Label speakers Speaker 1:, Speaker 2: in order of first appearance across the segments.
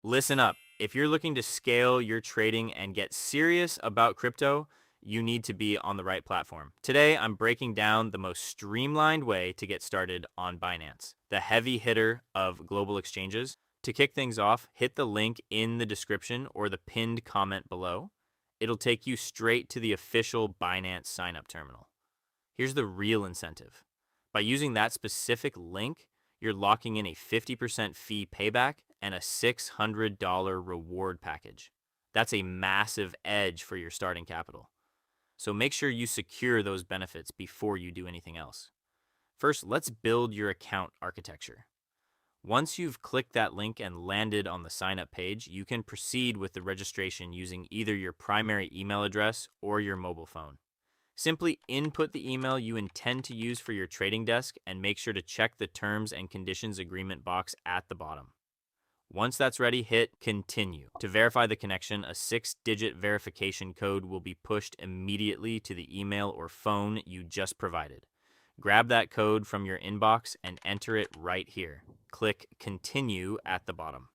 Speaker 1: Listen up. If you're looking to scale your trading and get serious about crypto, you need to be on the right platform. Today, I'm breaking down the most streamlined way to get started on Binance, the heavy hitter of global exchanges. To kick things off, hit the link in the description or the pinned comment below. It'll take you straight to the official Binance sign-up terminal. Here's the real incentive. By using that specific link, you're locking in a 50% fee payback and a $600 reward package. That's a massive edge for your starting capital. So make sure you secure those benefits before you do anything else. First, let's build your account architecture. Once you've clicked that link and landed on the sign up page, you can proceed with the registration using either your primary email address or your mobile phone. Simply input the email you intend to use for your trading desk and make sure to check the terms and conditions agreement box at the bottom. Once that's ready, hit continue. To verify the connection, a 6-digit verification code will be pushed immediately to the email or phone you just provided. Grab that code from your inbox and enter it right here. Click continue at the bottom.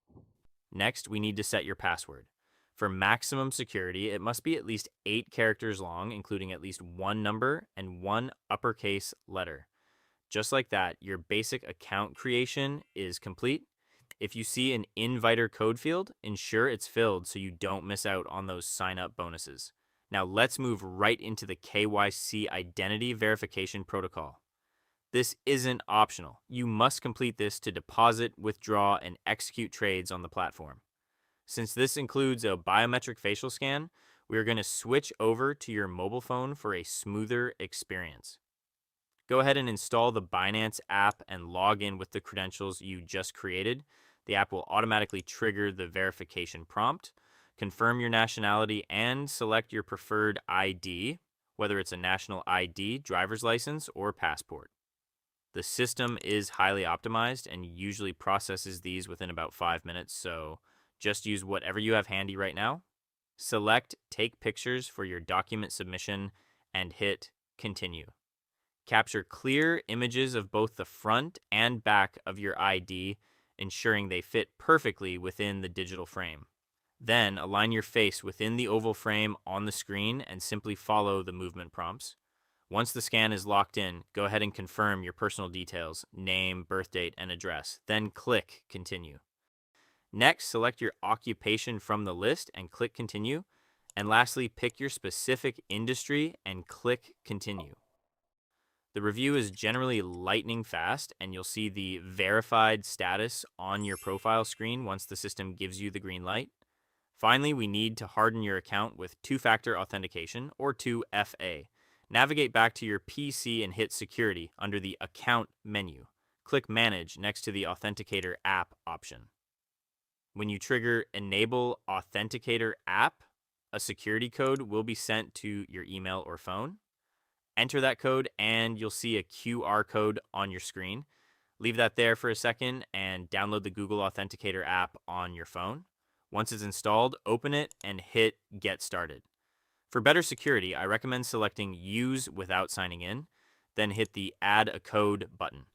Speaker 1: Next, we need to set your password. For maximum security, it must be at least 8 characters long, including at least one number and one uppercase letter. Just like that, your basic account creation is complete. If you see an inviter code field, ensure it's filled so you don't miss out on those sign up bonuses. Now let's move right into the KYC identity verification protocol. This isn't optional. You must complete this to deposit, withdraw, and execute trades on the platform. Since this includes a biometric facial scan, we are going to switch over to your mobile phone for a smoother experience. Go ahead and install the Binance app and log in with the credentials you just created. The app will automatically trigger the verification prompt, confirm your nationality, and select your preferred ID, whether it's a national ID, driver's license, or passport. The system is highly optimized and usually processes these within about 5 minutes, so just use whatever you have handy right now. Select Take Pictures for your document submission and hit Continue. Capture clear images of both the front and back of your ID, ensuring they fit perfectly within the digital frame. Then align your face within the oval frame on the screen and simply follow the movement prompts. Once the scan is locked in, go ahead and confirm your personal details, name, birth date, and address. Then click Continue. Next, select your occupation from the list and click Continue. And lastly, pick your specific industry and click Continue. The review is generally lightning fast, and you'll see the verified status on your profile screen once the system gives you the green light. Finally, we need to harden your account with two-factor authentication, or 2FA. Navigate back to your PC and hit Security under the Account menu. Click Manage next to the Authenticator app option. When you trigger Enable Authenticator app, a security code will be sent to your email or phone. Enter that code and you'll see a QR code on your screen. Leave that there for a second and download the Google Authenticator app on your phone. Once it's installed, open it and hit Get Started. For better security, I recommend selecting Use without signing in, then hit the Add a Code button.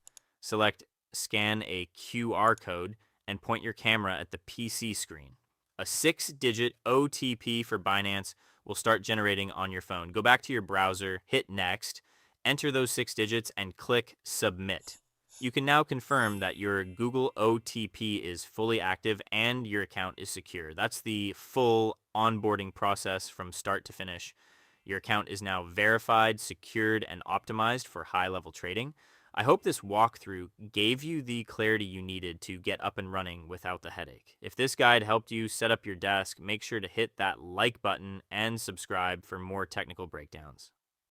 Speaker 1: Select Scan a QR code and point your camera at the PC screen. A 6-digit OTP for Binance will start generating on your phone. Go back to your browser, hit Next, enter those 6 digits, and click Submit. You can now confirm that your Google OTP is fully active and your account is secure. That's the full onboarding process from start to finish. Your account is now verified, secured, and optimized for high-level trading. I hope this walkthrough gave you the clarity you needed to get up and running without the headache. If this guide helped you set up your desk, make sure to hit that like button and subscribe for more technical breakdowns.